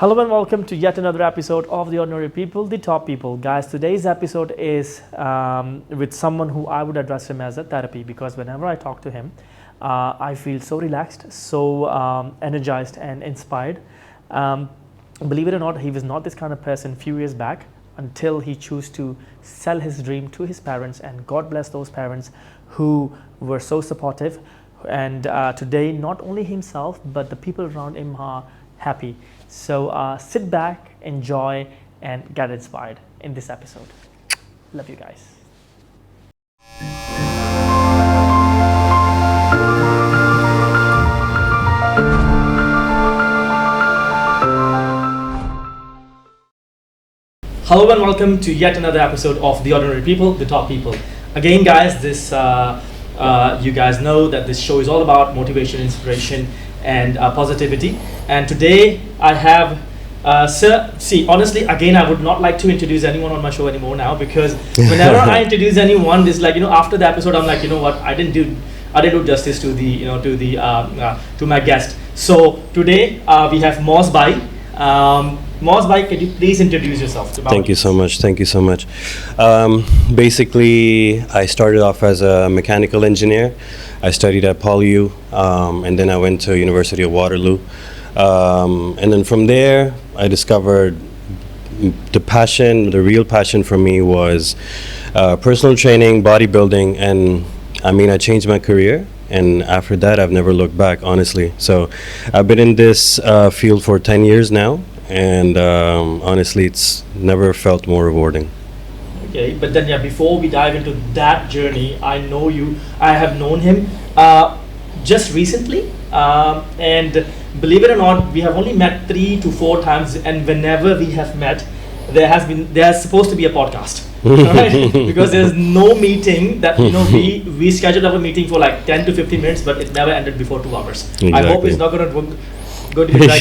Hello and welcome to yet another episode of The Ordinary People, the Top People. Guys, today's episode is with someone who I would address him as a therapy, because whenever I talk to him, I feel so relaxed, so energized and inspired. Believe it or not, he was not this kind of person few years back until he chose to sell his dream to his parents, and God bless those parents who were so supportive. And today, not only himself, but the people around him are happy. So sit back, enjoy, and get inspired in this episode. Love you guys. Hello and welcome to yet another episode of The Ordinary People, the Top People. Again, guys, this you guys know that this show is all about motivation, inspiration, and positivity. And today I have honestly, again, I would not like to introduce anyone on my show anymore now, because whenever I introduce anyone, it's like, after the episode, I'm like, what, I didn't do justice to the to my guest. So today we have Moz Ali. Moz Ali, can you please introduce yourself? Thank you so much. Basically, I started off as a mechanical engineer. I studied at PolyU, and then I went to University of Waterloo. And then from there, I discovered the real passion for me was personal training, bodybuilding, and I changed my career. And after that, I've never looked back, honestly. So I've been in this field for 10 years now, and honestly, it's never felt more rewarding. Okay, but then before we dive into that journey, I have known him just recently, and believe it or not, we have only met 3 to 4 times, and whenever we have met, there's supposed to be a podcast. Right? Because there's no meeting that we scheduled our meeting for like 10 to 15 minutes, but it never ended before 2 hours. Exactly. I hope it's not going to be like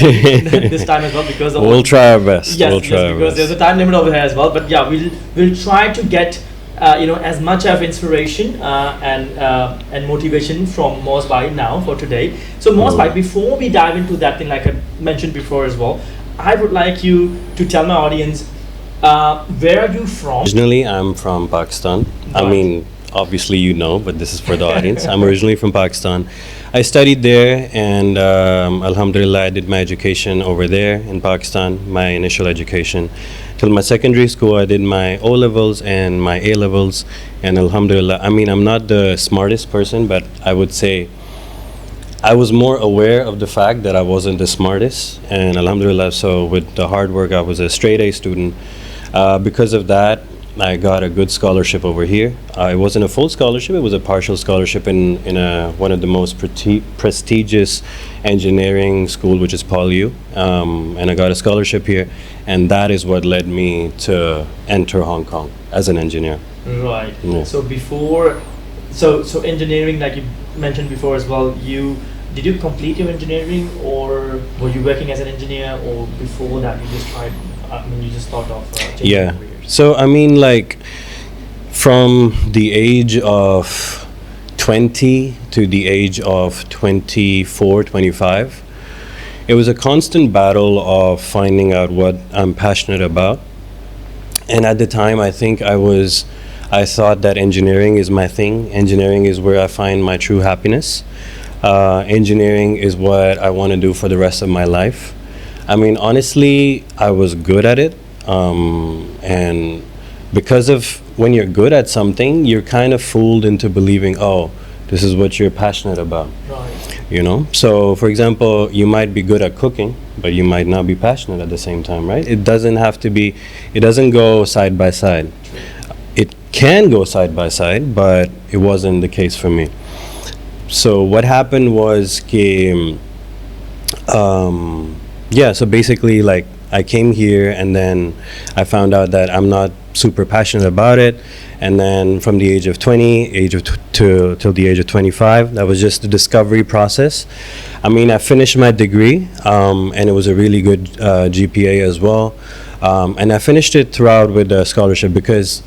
this time as well, because we'll try our best. Yes, because there's a time limit over here as well. But we'll try to get as much of inspiration and motivation from Moz Ali now for today. So Moz Ali, before we dive into that thing, like I mentioned before as well, I would like you to tell my audience, where are you from? Originally, I'm from Pakistan. Right. Obviously but this is for the audience. I'm originally from Pakistan. I studied there, and Alhamdulillah, I did my education over there in Pakistan, my initial education. Till my secondary school, I did my O-levels and my A-levels, and Alhamdulillah, I'm not the smartest person, but I would say I was more aware of the fact that I wasn't the smartest, and Alhamdulillah, so with the hard work, I was a straight A student. Because of that, I got a good scholarship over here. It wasn't a full scholarship, it was a partial scholarship in one of the most prestigious engineering school, which is PolyU. And I got a scholarship here, and that is what led me to enter Hong Kong as an engineer. Right. Yeah. So before, so engineering, like you mentioned before as well, did you complete your engineering, or were you working as an engineer, or before that you just tried, you just thought of changing careers? So from the age of 20 to the age of 24, 25, it was a constant battle of finding out what I'm passionate about. And at the time, I thought that engineering is my thing. Engineering is where I find my true happiness. Engineering is what I want to do for the rest of my life. Honestly, I was good at it. And because of when you're good at something, you're kind of fooled into believing, this is what you're passionate about. Right. So for example, you might be good at cooking, but you might not be passionate at the same time, right? It doesn't go side by side. It can go side by side, but it wasn't the case for me. So what happened was, so basically, like, I came here, and then I found out that I'm not super passionate about it. And then from the age of 20, till the age of 25, that was just the discovery process. I finished my degree, and it was a really good GPA as well. And I finished it throughout with a scholarship, because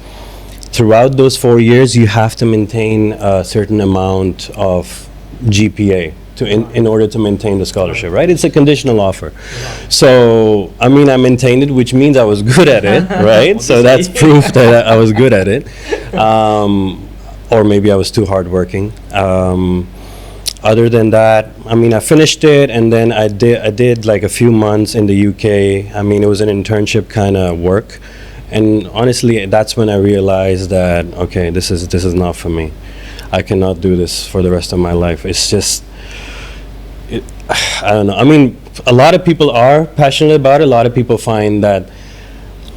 throughout those 4 years, you have to maintain a certain amount of GPA in order to maintain the scholarship, right? It's a conditional offer. So, I mean, I maintained it, which means I was good at it, right? So that's proof that I was good at it. Or maybe I was too hardworking. Other than that, I mean, I finished it, and then I did like a few months in the UK. I mean, it was an internship kind of work, and honestly, that's when I realized that okay, this is not for me. I cannot do this for the rest of my life. It's just, I don't know. I mean, a lot of people are passionate about it. A lot of people find that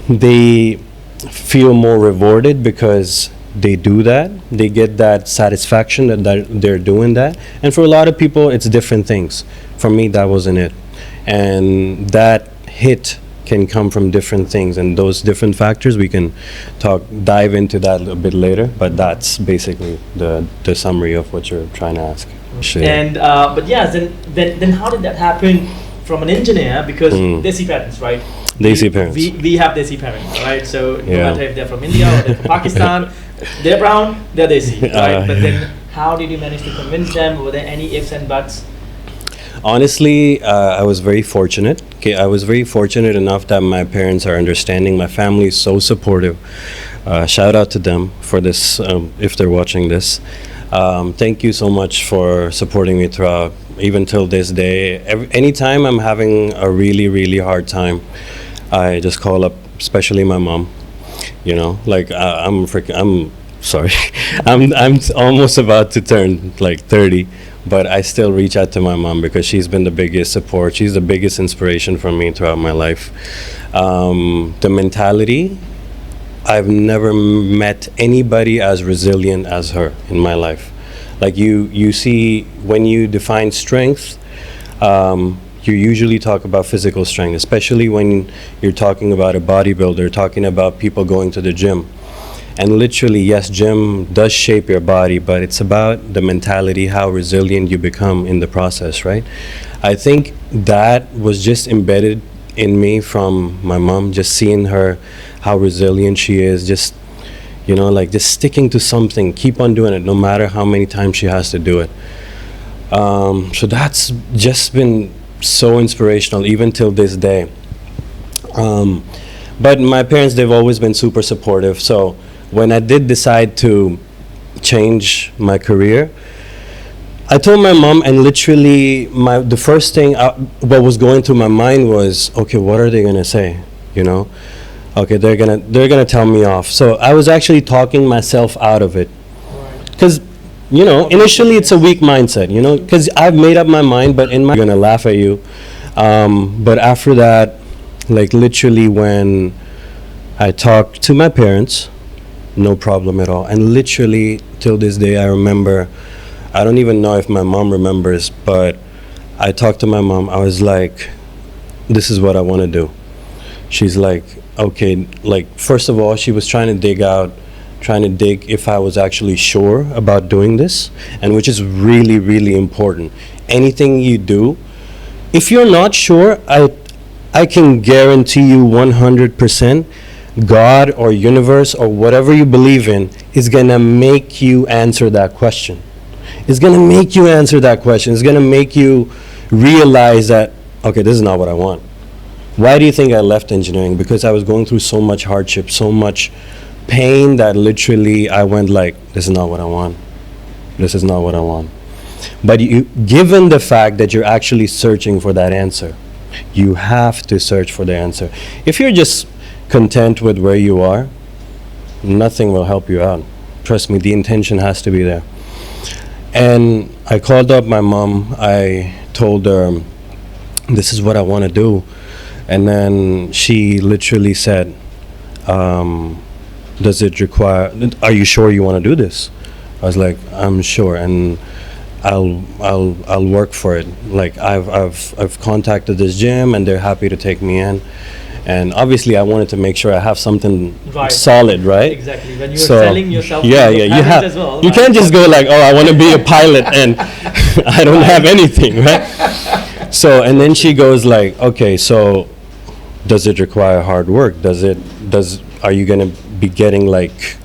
they feel more rewarded because they do that. They get that satisfaction that they're doing that. And for a lot of people, it's different things. For me, that wasn't it. And that hit can come from different things, and those different factors we can dive into that a bit later, but that's basically the summary of what you're trying to ask. And but yes, then how did that happen from an engineer? Because Desi parents, right? Desi parents. We have Desi parents, right? So no Yeah. matter if they're from India or they're from Pakistan, they're brown, they're Desi, right? But then how did you manage to convince them? Were there any ifs and buts? Honestly, I was very fortunate. Okay, I was very fortunate enough that my parents are understanding. My family is so supportive. Shout out to them for this, if they're watching this. Thank you so much for supporting me throughout, even till this day. Anytime I'm having a really, really hard time, I just call up, especially my mom. You know, like I'm sorry, I'm almost about to turn like 30. But I still reach out to my mom because she's been the biggest support. She's the biggest inspiration for me throughout my life. The mentality, I've never met anybody as resilient as her in my life. Like you see, when you define strength, you usually talk about physical strength, especially when you're talking about a bodybuilder, talking about people going to the gym. And literally, yes, gym does shape your body, but it's about the mentality, how resilient you become in the process, right? I think that was just embedded in me from my mom, just seeing her, how resilient she is, just, you know, like just sticking to something, keep on doing it, no matter how many times she has to do it. So that's just been so inspirational, even till this day. But my parents, they've always been super supportive, so when I did decide to change my career, I told my mom, and literally the first thing what was going through my mind was, okay, what are they gonna say? You know, okay, they're gonna tell me off. So I was actually talking myself out of it, because you know, initially it's a weak mindset, you know, because I've made up my mind, but in my gonna laugh at you. But after that, like literally when I talked to my parents, no problem at all. And literally till this day, I remember, I don't even know if my mom remembers, but I talked to my mom. I was like, this is what I want to do. She's like, okay, like, first of all, she was trying to dig if I was actually sure about doing this, and which is really, really important. Anything you do, if you're not sure, I can guarantee you 100%, God or universe or whatever you believe in is gonna make you answer that question. It's gonna make you answer that question. It's gonna make you realize that, okay, this is not what I want. Why do you think I left engineering? Because I was going through so much hardship, so much pain that literally I went like, this is not what I want. This is not what I want. But given the fact that you're actually searching for that answer, you have to search for the answer. If you're just content with where you are, nothing will help you out. Trust me, the intention has to be there. And I called up my mom. I told her, this is what I want to do. And then she literally said, does it require, are you sure you want to do this? I was like, I'm sure, and I'll work for it. Like I've contacted this gym and they're happy to take me in. And obviously, I wanted to make sure I have something solid, right? Exactly. When you're selling yourself, yeah, you have. As well, you can't just go like, oh, I want to be a pilot, and I don't have anything, right? So, and then she goes like, okay, so does it require hard work? Are you gonna be getting like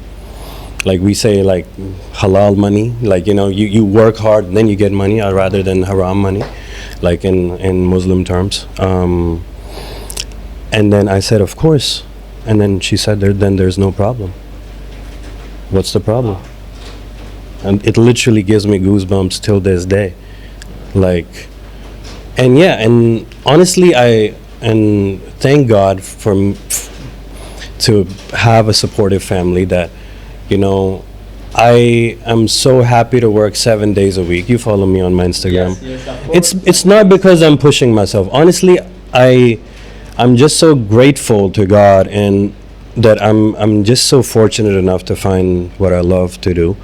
like we say, like halal money, like you work hard then you get money, rather than haram money, like in Muslim terms. And then I said, of course. And then she said, then there's no problem. What's the problem? And it literally gives me goosebumps till this day. Like, and yeah, and honestly, and thank God to have a supportive family that, I am so happy to work 7 days a week. You follow me on my Instagram. Yes, of course. It's not because I'm pushing myself. Honestly, I'm just so grateful to God, and that I'm just so fortunate enough to find what I love to do.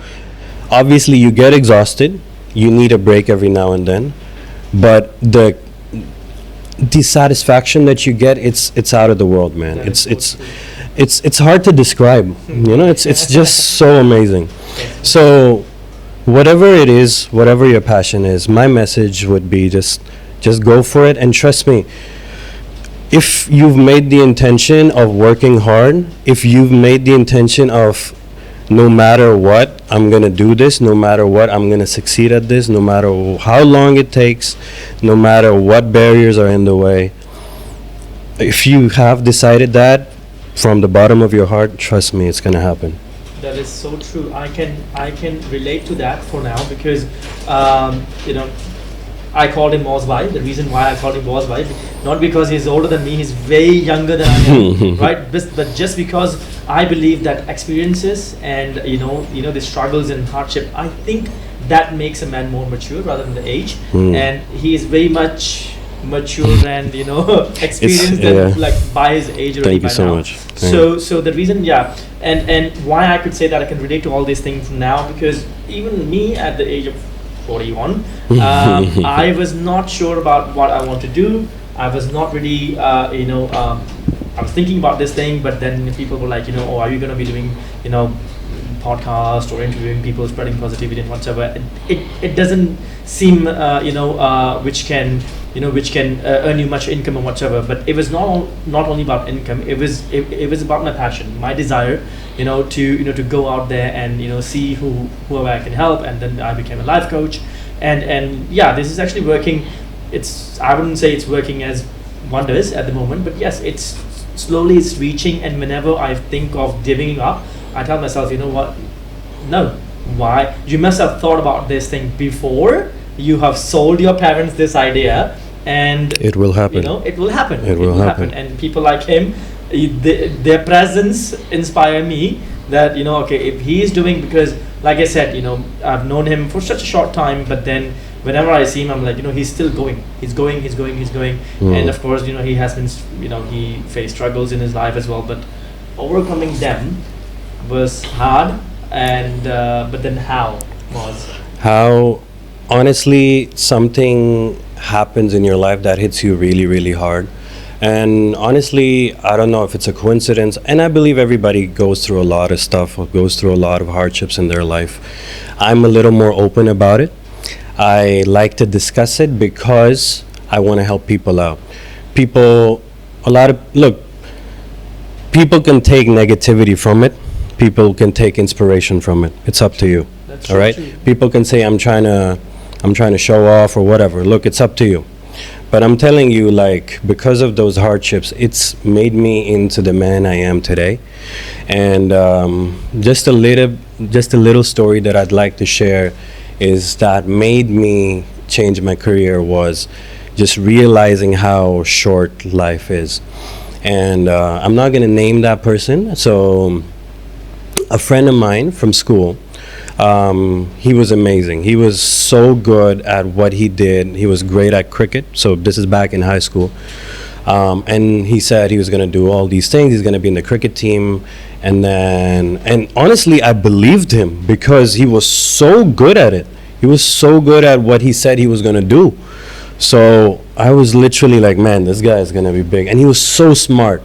Obviously, you get exhausted. You need a break every now and then, but the satisfaction that you get, it's out of the world, man. It's hard to describe. It's just so amazing. So whatever it is, whatever your passion is, my message would be just go for it, and trust me, if you've made the intention of working hard, if you've made the intention of, no matter what, I'm going to do this, no matter what, I'm going to succeed at this, no matter how long it takes, no matter what barriers are in the way, if you have decided that from the bottom of your heart, trust me, it's going to happen. That is so true. I can relate to that for now, because I called him Moz Ali. The reason why I called him Moz Ali, not because he's older than me, he's way younger than I am, right? But just because I believe that experiences and the struggles and hardship, I think that makes a man more mature rather than the age. And he is very much mature and experienced and like by his age already. Thank you so much. So the reason, and why I could say that I can relate to all these things now, because even me at the age of 41, I was not sure about what I want to do. I was not really, I was thinking about this thing, but then people were like, oh, are you going to be doing, podcast or interviewing people, spreading positivity and whatever? It doesn't seem, which can earn you much income or whatever. But it was not only about income. It was about my passion, my desire, to go out there and see whoever I can help. And then I became a life coach, and this is actually working. I wouldn't say it's working as wonders at the moment, but yes, it's reaching. And whenever I think of giving up, I tell myself, you know what? No, why? You must have thought about this thing before. You have sold your parents this idea, and it will happen. It will happen. It will happen. And people like him, their presence inspire me. That okay, if he is doing, because like I said, I've known him for such a short time, but then whenever I see him, I'm like, he's still going. He's going. And of course, he has been, he faced struggles in his life as well, but overcoming them was hard. And but then how was? How, honestly, something happens in your life that hits you really, really hard. And honestly, I don't know if it's a coincidence, and I believe everybody goes through a lot of stuff, or goes through a lot of hardships in their life. I'm a little more open about it. I like to discuss it because I want to help people out. People can take negativity from it. People can take inspiration from it. It's up to you. That's all right? true. People can say I'm trying to show off or whatever. Look, it's up to you. But I'm telling you, like, because of those hardships, it's made me into the man I am today. And just a little story that I'd like to share is that made me change my career was just realizing how short life is. And I'm not going to name that person. So a friend of mine from school, he was amazing. He was so good at what he did. He was great at cricket. So this is back in high school. And he said he was going to do all these things. He's going to be in the cricket team. And honestly, I believed him because he was so good at it. He was so good at what he said he was going to do. So I was literally like, man, this guy is going to be big. And he was so smart.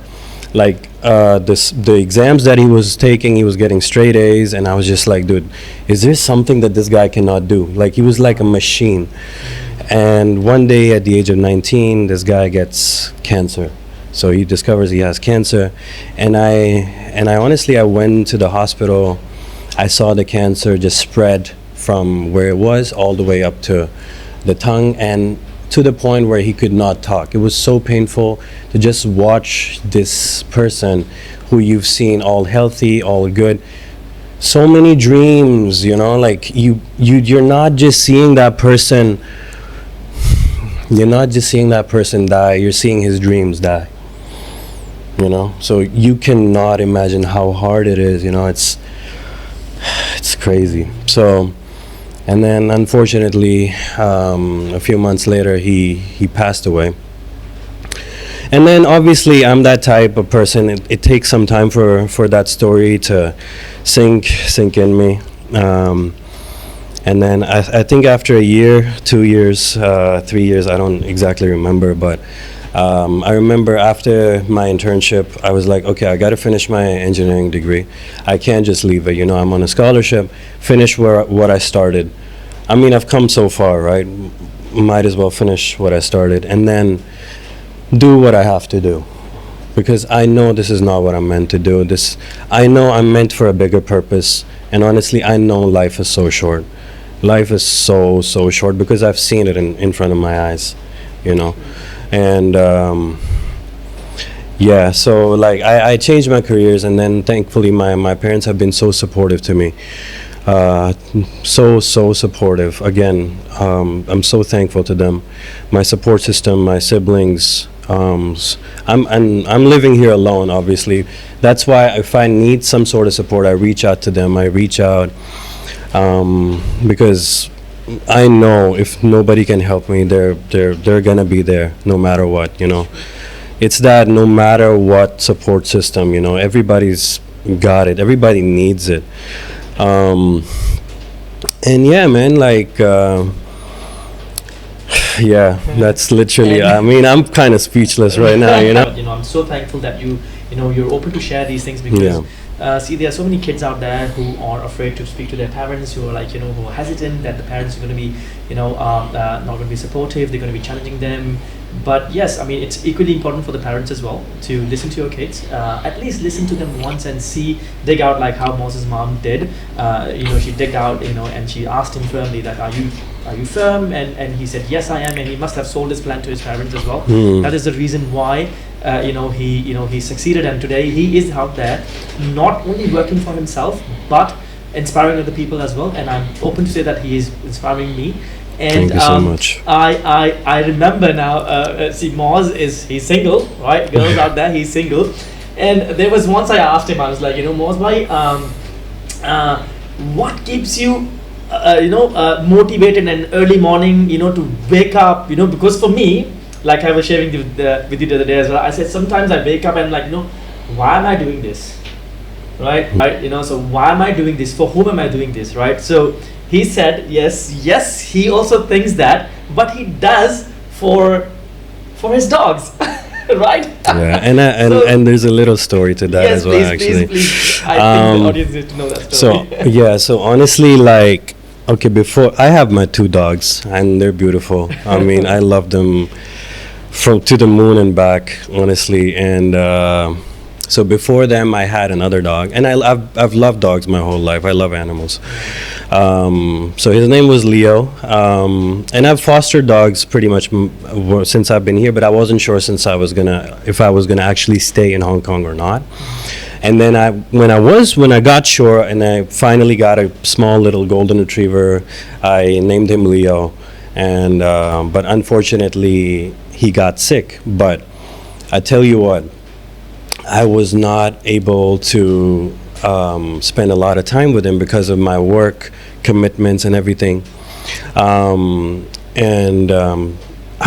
Like the exams that he was taking, he was getting straight A's. And I was just like, dude, is there something that this guy cannot do? Like, he was like a machine. And one day at the age of 19, this guy gets cancer. So he discovers he has cancer. And I honestly, I went to the hospital. I saw the cancer just spread from where it was all the way up to the tongue, and to the point where he could not talk. It was so painful to just watch this person who you've seen all healthy, all good, so many dreams, like you're not just seeing that person, die, you're seeing his dreams die. So you cannot imagine how hard it is. It's crazy. So, and then unfortunately, a few months later, he passed away. And then obviously I'm that type of person. It takes some time for that story to sink in me. And then I think after a year, 2 years, 3 years, I don't exactly remember, but I remember after my internship, I was like, okay, I got to finish my engineering degree. I can't just leave it. I'm on a scholarship, finish what I started. I mean, I've come so far, right? Might as well finish what I started and then do what I have to do. Because I know this is not what I'm meant to do. I know I'm meant for a bigger purpose. And honestly, I know life is so short. Life is so short because I've seen it in front of my eyes, And yeah, so like I changed my careers, and then thankfully my parents have been so supportive to me. So supportive. Again, I'm so thankful to them. My support system, my siblings. I'm living here alone, obviously. That's why if I need some sort of support, I reach out to them. I reach out because I know if nobody can help me, they're gonna be there no matter what. It's that no matter what support system, everybody's got it. Everybody needs it. And yeah, man, like. Yeah, that's literally. I mean, I'm kind of speechless right now. I'm so thankful that you're open to share these things because see, there are so many kids out there who are afraid to speak to their parents, who are like who are hesitant that the parents are going to be not going to be supportive. They're going to be challenging them. But yes, I mean, it's equally important for the parents as well to listen to your kids. At least listen to them once and dig out like how Moz's mom did. She digged out, and she asked him firmly that, are you firm? And he said, yes, I am. And he must have sold his plan to his parents as well. That is the reason why, he succeeded. And today he is out there, not only working for himself, but inspiring other people as well. And I'm open to say that he is inspiring me. And thank you so much. I remember now, see, Moz he's single, right? Girls out there, he's single. And there was once I asked him, I was like, Moz, what keeps you, motivated in early morning, to wake up, because for me, like I was sharing with you the other day as well, I said, sometimes I wake up and I'm like, why am I doing this? Right? So why am I doing this? For whom am I doing this? Right? So he said, yes, he also thinks that, but he does for his dogs, right? Yeah, and there's a little story to that as well, actually. Please. I think the audience needs to know that story. So honestly, like, okay, before I have my 2 dogs, and they're beautiful. I mean, I love them to the moon and back, honestly, and. So before them, I had another dog, and I've loved dogs my whole life. I love animals. So his name was Leo, and I've fostered dogs pretty much since I've been here, but I wasn't sure if I was gonna actually stay in Hong Kong or not. And then when I got sure, and I finally got a small little golden retriever, I named him Leo, and but unfortunately he got sick. But I tell you what. I was not able to spend a lot of time with him because of my work commitments and everything. I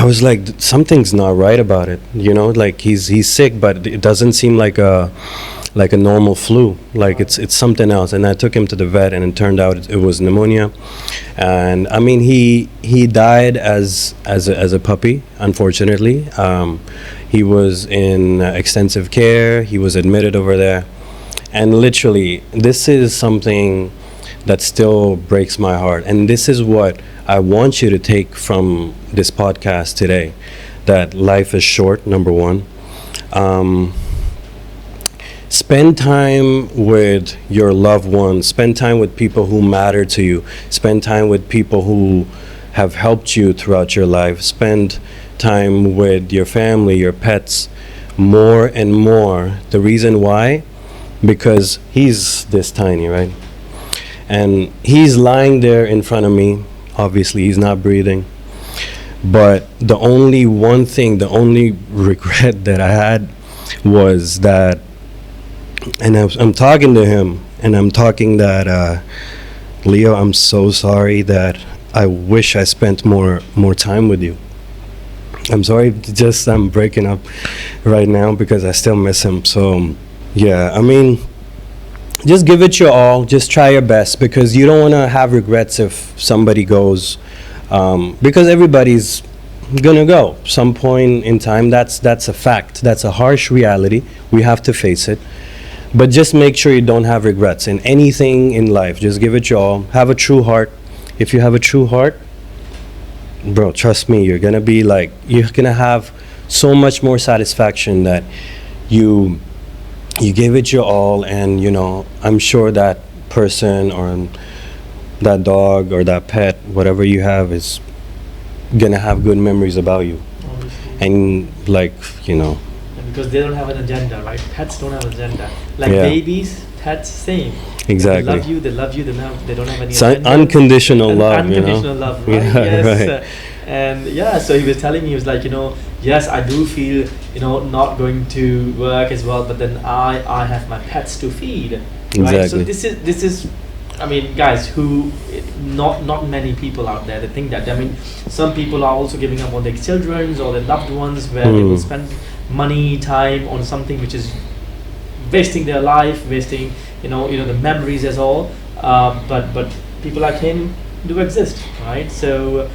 was like, something's not right about it. Like he's sick, but it doesn't seem like a normal flu. Like it's something else. And I took him to the vet, and it turned out it was pneumonia. And I mean, he died as a puppy, unfortunately. He was in extensive care. He was admitted over there. And literally, this is something that still breaks my heart. And this is what I want you to take from this podcast today, that life is short, number one. spend time with your loved ones, spend time with people who matter to you, spend time with people who have helped you throughout your life, spend time with your family, your pets, more and more. The reason why, because he's this tiny, right? And he's lying there in front of me. Obviously he's not breathing, but the only one thing, the only regret that I had was that, and I'm talking to him, and I'm talking that, Leo, I'm so sorry that I wish I spent more time with you. I'm sorry, just I'm breaking up right now because I still miss him. So yeah, I mean, just give it your all, just try your best, because you don't want to have regrets if somebody goes, because everybody's gonna go some point in time. That's a fact, that's a harsh reality, we have to face it. But just make sure you don't have regrets in anything in life. Just give it your all, have a true heart. If you have a true heart, bro, trust me, you're gonna be like, you're gonna have so much more satisfaction that you gave it your all. And you know, I'm sure that person or that dog or that pet, whatever you have, is gonna have good memories about you. Obviously. And like, you know, And because they don't have an agenda, right? Pets don't have an agenda. Like Yeah. babies, pets, same. exactly. They love you, they love you, they don't have any So agenda. unconditional And love, unconditional you know. love, right? Yeah, Yes. right. And yeah, so he was telling me, he was like, you know, yes, I do feel, you know, not going to work as well, but then I have my pets to feed, right? So Exactly. this is, I mean, guys, who not many people out there that think that. I mean, some people are also giving up on their children or their loved ones, where they will spend money, time on something which is wasting their life, wasting the memories as all. But people like him do exist, right? So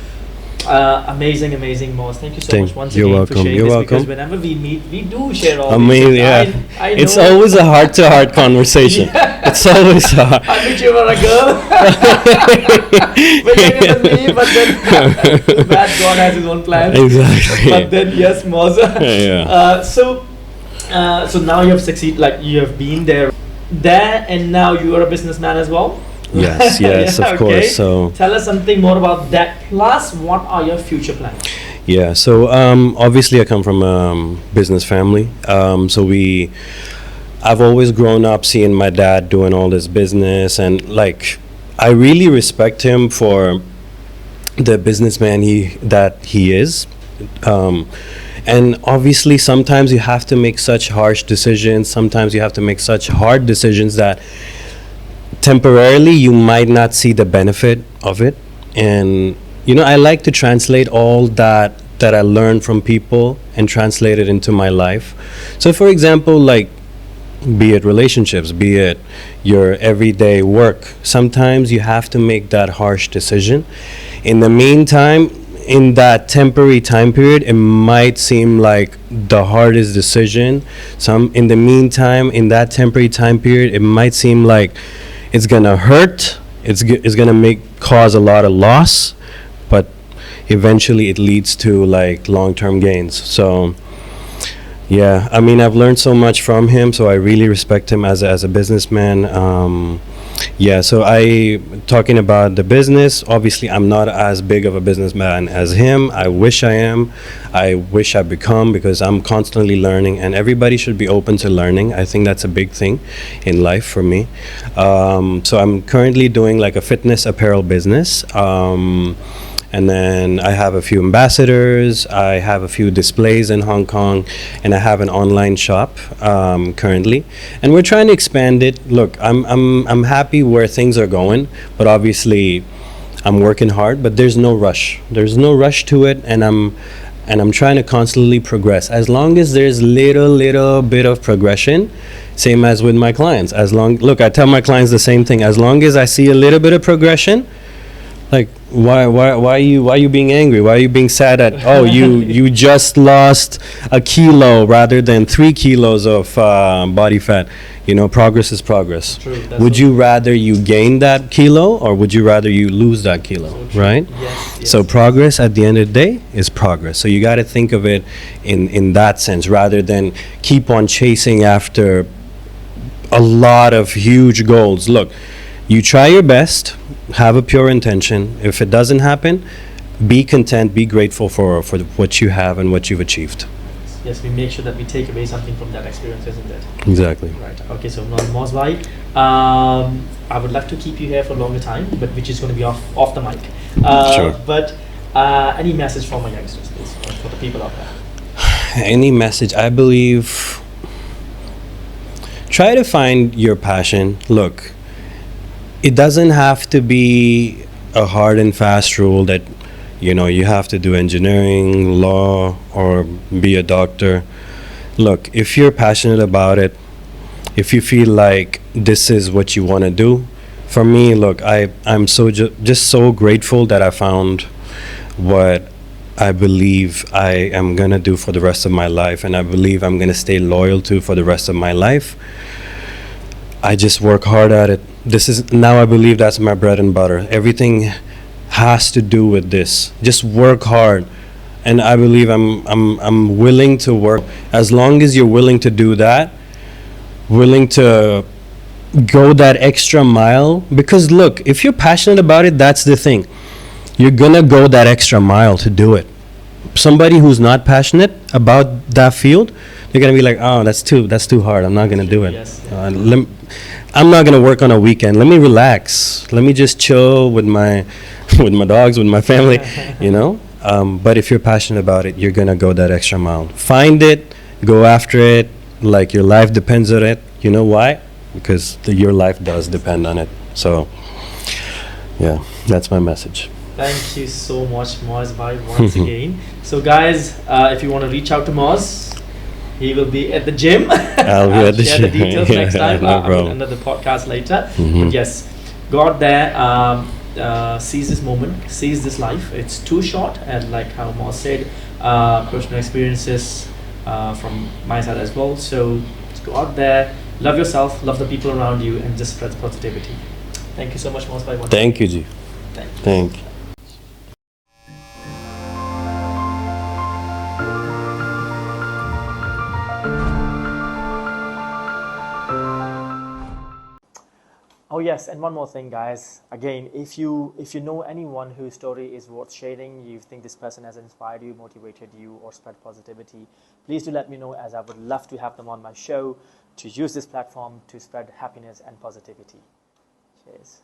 amazing, Moz. Thank you so much once You're again welcome. for sharing You're this, welcome. because whenever we meet, we do share all I these mean, things. yeah, I it's know- always a heart-to-heart conversation. Yeah. It's always hard. I wish you were a girl. But younger than me, but then too bad God has his own plans. Exactly. But then yes, Moz. Yeah. So now you have succeeded, like you have been there, and now you are a businessman as well. Yes, yes, Yeah, of course. okay. So Tell us something more about that. Plus, what are your future plans? yeah, so obviously I come from a business family. I've always grown up seeing my dad doing all this business, and like I really respect him for the businessman he is. And obviously sometimes you have to make such harsh decisions. Sometimes you have to make such hard decisions that temporarily you might not see the benefit of it. And you know, I like to translate all that I learned from people and translate it into my life. So for example, like, be it relationships, be it your everyday work, sometimes you have to make that harsh decision. In the meantime, in that temporary time period, it might seem like the hardest decision. In the meantime, in that temporary time period, it might seem like it's gonna hurt, it's gonna cause a lot of loss, but eventually it leads to like long-term gains. So yeah, I mean, I've learned so much from him, so I really respect him as a businessman. Yeah, so talking about the business, obviously I'm not as big of a businessman as him. I wish I am. I wish I become, because I'm constantly learning, and everybody should be open to learning. I think that's a big thing in life for me. So I'm currently doing like a fitness apparel business. And then I have a few ambassadors, I have a few displays in Hong Kong, and I have an online shop currently. And we're trying to expand it. Look, I'm happy where things are going, but obviously I'm working hard, but there's no rush. There's no rush to it, and I'm trying to constantly progress. As long as there's little bit of progression, same as with my clients. Look, I tell my clients the same thing. As long as I see a little bit of progression, like, why are you being angry? Why are you being sad at, oh, you just lost a kilo rather than 3 kilos of body fat? You know, progress is progress. True, Would you rather you gain that kilo, or would you rather you lose that kilo, So true. right? Yes. So progress at the end of the day is progress. So you got to think of it in that sense, rather than keep on chasing after a lot of huge goals. Look, you try your best, have a pure intention. If it doesn't happen, be content, be grateful for what you have and what you've achieved. Yes, we make sure that we take away something from that experience, isn't it? Exactly. Right. Okay, so Moz Ali, I would love to keep you here for a longer time, but which is going to be off the mic. Sure. But any message for my youngsters, please, for the people out there? Any message? I believe try to find your passion. Look, it doesn't have to be a hard and fast rule that you have to do engineering, law, or be a doctor. Look, if you're passionate about it, if you feel like this is what you want to do, for me, look, I'm so just so grateful that I found what I believe I am going to do for the rest of my life, and I believe I'm going to stay loyal to for the rest of my life. I just work hard at it. Now I believe that's my bread and butter. Everything has to do with this. Just work hard, and I believe I'm willing to work. As long as you're willing to do that, willing to go that extra mile, because look, if you're passionate about it, that's the thing. You're gonna go that extra mile to do it. Somebody who's not passionate about that field, they're gonna be like, oh, that's too hard. I'm not gonna do it. Yes. I'm not gonna work on a weekend. Let me relax. Let me just chill with my with my dogs, with my family, But if you're passionate about it, you're gonna go that extra mile. Find it, go after it, like your life depends on it. You know why? Because your life does depend on it. So, yeah, that's my message. Thank you so much, Moz bhai, once again. So, guys, if you want to reach out to Moz, he will be at the gym. I'll be at the share gym. the details next time. No problem. Another podcast later. But yes, go out there, seize this moment, seize this life. It's too short, and like how Moz said, personal experiences from my side as well. So just go out there, love yourself, love the people around you, and just spread positivity. Thank you so much, Moz bhai. Thank you, Ji. Thank you. Oh yes, and one more thing, guys. Again, if you know anyone whose story is worth sharing, you think this person has inspired you, motivated you, or spread positivity, please do let me know, as I would love to have them on my show to use this platform to spread happiness and positivity. Cheers.